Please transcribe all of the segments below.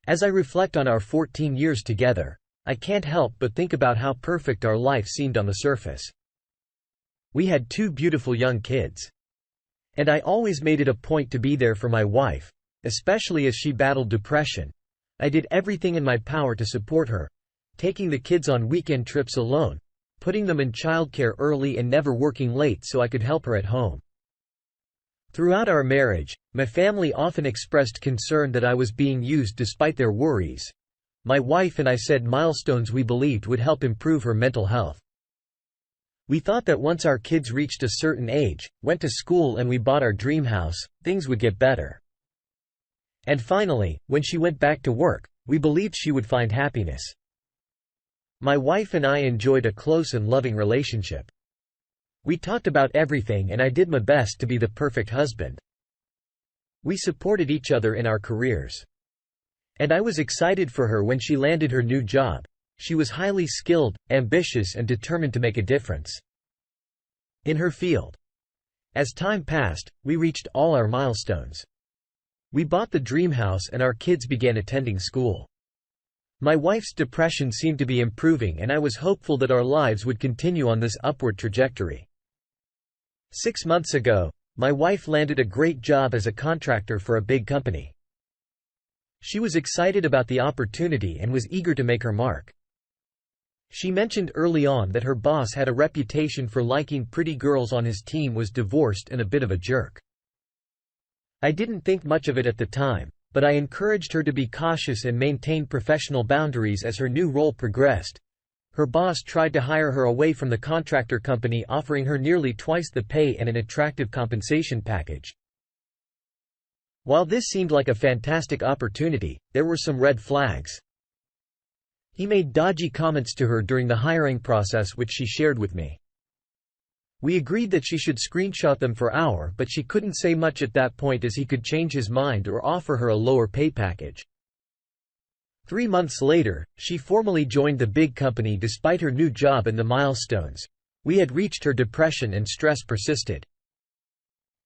As I reflect on our 14 years together, I can't help but think about how perfect our life seemed on the surface. We had 2 beautiful young kids. And I always made it a point to be there for my wife, especially as she battled depression. I did everything in my power to support her, taking the kids on weekend trips alone, putting them in childcare early and never working late so I could help her at home. Throughout our marriage, my family often expressed concern that I was being used despite their worries. My wife and I set milestones we believed would help improve her mental health. We thought that once our kids reached a certain age, went to school and we bought our dream house, things would get better. And finally, when she went back to work, we believed she would find happiness. My wife and I enjoyed a close and loving relationship. We talked about everything and I did my best to be the perfect husband. We supported each other in our careers. And I was excited for her when she landed her new job. She was highly skilled, ambitious and determined to make a difference in her field. As time passed, we reached all our milestones. We bought the dream house and our kids began attending school. My wife's depression seemed to be improving and I was hopeful that our lives would continue on this upward trajectory. 6 months ago, my wife landed a great job as a contractor for a big company. She was excited about the opportunity and was eager to make her mark. She mentioned early on that her boss had a reputation for liking pretty girls on his team, was divorced and a bit of a jerk. I didn't think much of it at the time, but I encouraged her to be cautious and maintain professional boundaries as her new role progressed. Her boss tried to hire her away from the contractor company, offering her nearly twice the pay and an attractive compensation package. While this seemed like a fantastic opportunity, there were some red flags. He made dodgy comments to her during the hiring process which she shared with me. We agreed that she should screenshot them for hour, but she couldn't say much at that point as he could change his mind or offer her a lower pay package. 3 months later, she formally joined the big company despite her new job and the milestones we had reached. Her depression and stress persisted.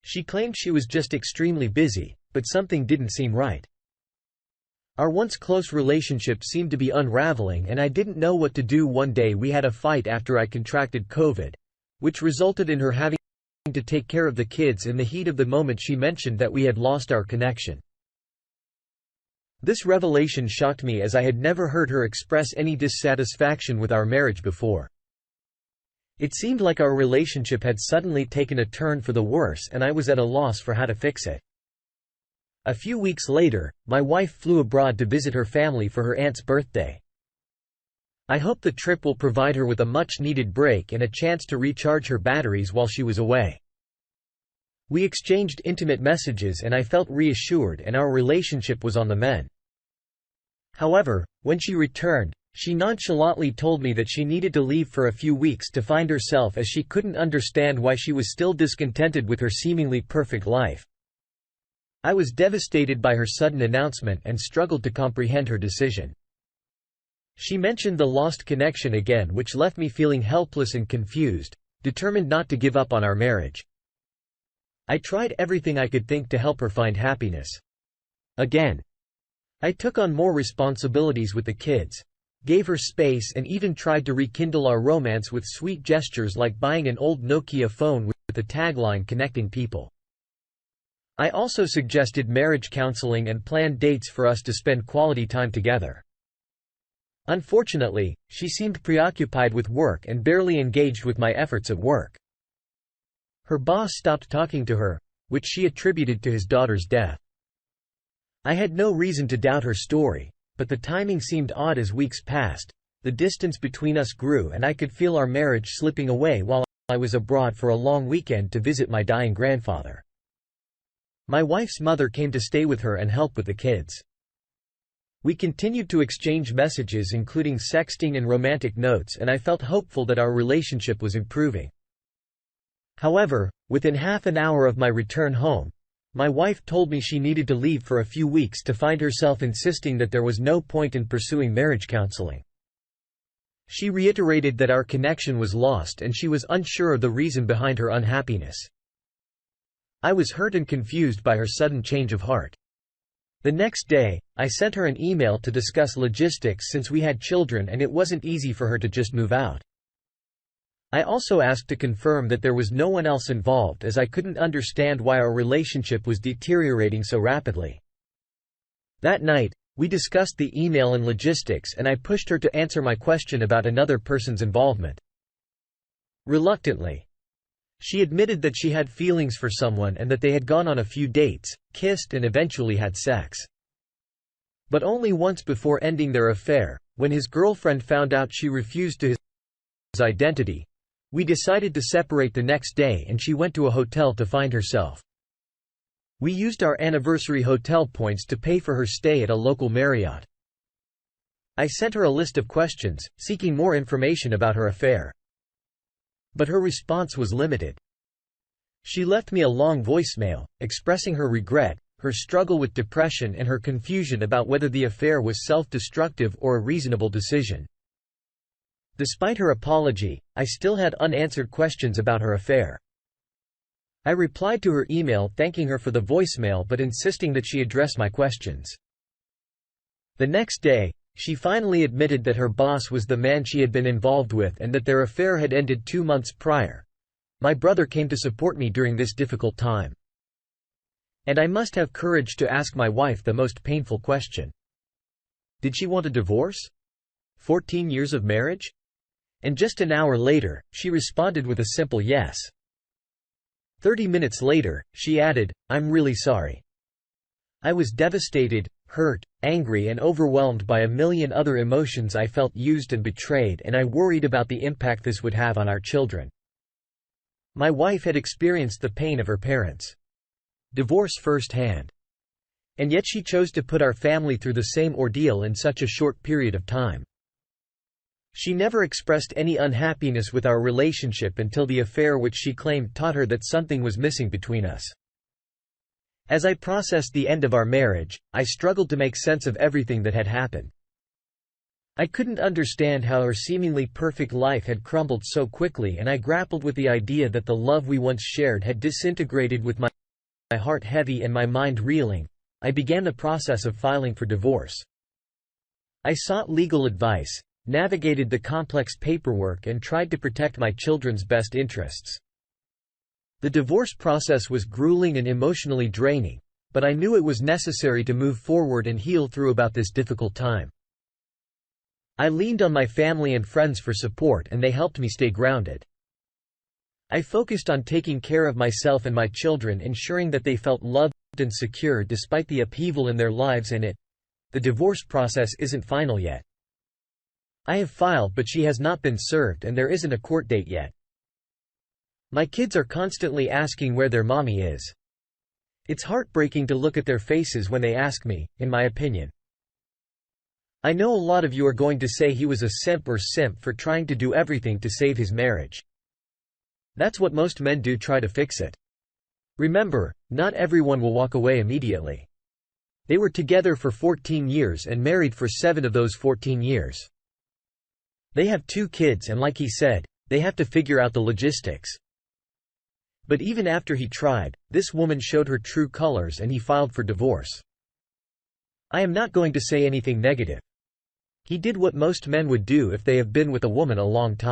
She claimed she was just extremely busy, but something didn't seem right. Our once close relationship seemed to be unraveling and I didn't know what to do. One day we had a fight after I contracted COVID, which resulted in her having to take care of the kids. In the heat of the moment she mentioned that we had lost our connection. This revelation shocked me as I had never heard her express any dissatisfaction with our marriage before. It seemed like our relationship had suddenly taken a turn for the worse and I was at a loss for how to fix it. A few weeks later, my wife flew abroad to visit her family for her aunt's birthday. I hope the trip will provide her with a much-needed break and a chance to recharge her batteries while she was away. We exchanged intimate messages and I felt reassured and our relationship was on the mend. However, when she returned, she nonchalantly told me that she needed to leave for a few weeks to find herself, as she couldn't understand why she was still discontented with her seemingly perfect life. I was devastated by her sudden announcement and struggled to comprehend her decision. She mentioned the lost connection again, which left me feeling helpless and confused, determined not to give up on our marriage. I tried everything I could think to help her find happiness. Again, I took on more responsibilities with the kids, gave her space and even tried to rekindle our romance with sweet gestures like buying an old Nokia phone with the tagline "Connecting People." I also suggested marriage counseling and planned dates for us to spend quality time together. Unfortunately, she seemed preoccupied with work and barely engaged with my efforts at work. Her boss stopped talking to her, which she attributed to his daughter's death. I had no reason to doubt her story, but the timing seemed odd. As weeks passed, the distance between us grew and I could feel our marriage slipping away while I was abroad for a long weekend to visit my dying grandfather. My wife's mother came to stay with her and help with the kids. We continued to exchange messages, including sexting and romantic notes, and I felt hopeful that our relationship was improving. However, within half an hour of my return home, my wife told me she needed to leave for a few weeks to find herself, insisting that there was no point in pursuing marriage counseling. She reiterated that our connection was lost and she was unsure of the reason behind her unhappiness. I was hurt and confused by her sudden change of heart. The next day, I sent her an email to discuss logistics since we had children and it wasn't easy for her to just move out. I also asked to confirm that there was no one else involved as I couldn't understand why our relationship was deteriorating so rapidly. That night, we discussed the email and logistics and I pushed her to answer my question about another person's involvement. Reluctantly, she admitted that she had feelings for someone and that they had gone on a few dates, kissed and eventually had sex. But only once before ending their affair, when his girlfriend found out she refused to his identity. We decided to separate the next day and she went to a hotel to find herself. We used our anniversary hotel points to pay for her stay at a local Marriott. I sent her a list of questions, seeking more information about her affair. But her response was limited. She left me a long voicemail, expressing her regret, her struggle with depression and her confusion about whether the affair was self-destructive or a reasonable decision. Despite her apology, I still had unanswered questions about her affair. I replied to her email thanking her for the voicemail but insisting that she address my questions. The next day, she finally admitted that her boss was the man she had been involved with and that their affair had ended 2 months prior. My brother came to support me during this difficult time. And I must have courage to ask my wife the most painful question. Did she want a divorce? 14 years of marriage? And just an hour later, she responded with a simple yes. 30 minutes later, she added, "I'm really sorry." I was devastated, hurt, angry and overwhelmed by a million other emotions. I felt used and betrayed and I worried about the impact this would have on our children. My wife had experienced the pain of her parents' divorce firsthand. And yet she chose to put our family through the same ordeal in such a short period of time. She never expressed any unhappiness with our relationship until the affair, which she claimed taught her that something was missing between us. As I processed the end of our marriage, I struggled to make sense of everything that had happened. I couldn't understand how our seemingly perfect life had crumbled so quickly, and I grappled with the idea that the love we once shared had disintegrated. With my heart heavy and my mind reeling, I began the process of filing for divorce. I sought legal advice, navigated the complex paperwork and tried to protect my children's best interests. The divorce process was grueling and emotionally draining, but I knew it was necessary to move forward and heal through about this difficult time. I leaned on my family and friends for support and they helped me stay grounded. I focused on taking care of myself and my children, ensuring that they felt loved and secure despite the upheaval in their lives. The divorce process isn't final yet. I have filed but she has not been served and there isn't a court date yet. My kids are constantly asking where their mommy is. It's heartbreaking to look at their faces when they ask me, in my opinion. I know a lot of you are going to say he was a simp or simp for trying to do everything to save his marriage. That's what most men do, try to fix it. Remember, not everyone will walk away immediately. They were together for 14 years and married for 7 of those 14 years. They have 2 kids and, like he said, they have to figure out the logistics. But even after he tried, this woman showed her true colors and he filed for divorce. I am not going to say anything negative. He did what most men would do if they have been with a woman a long time.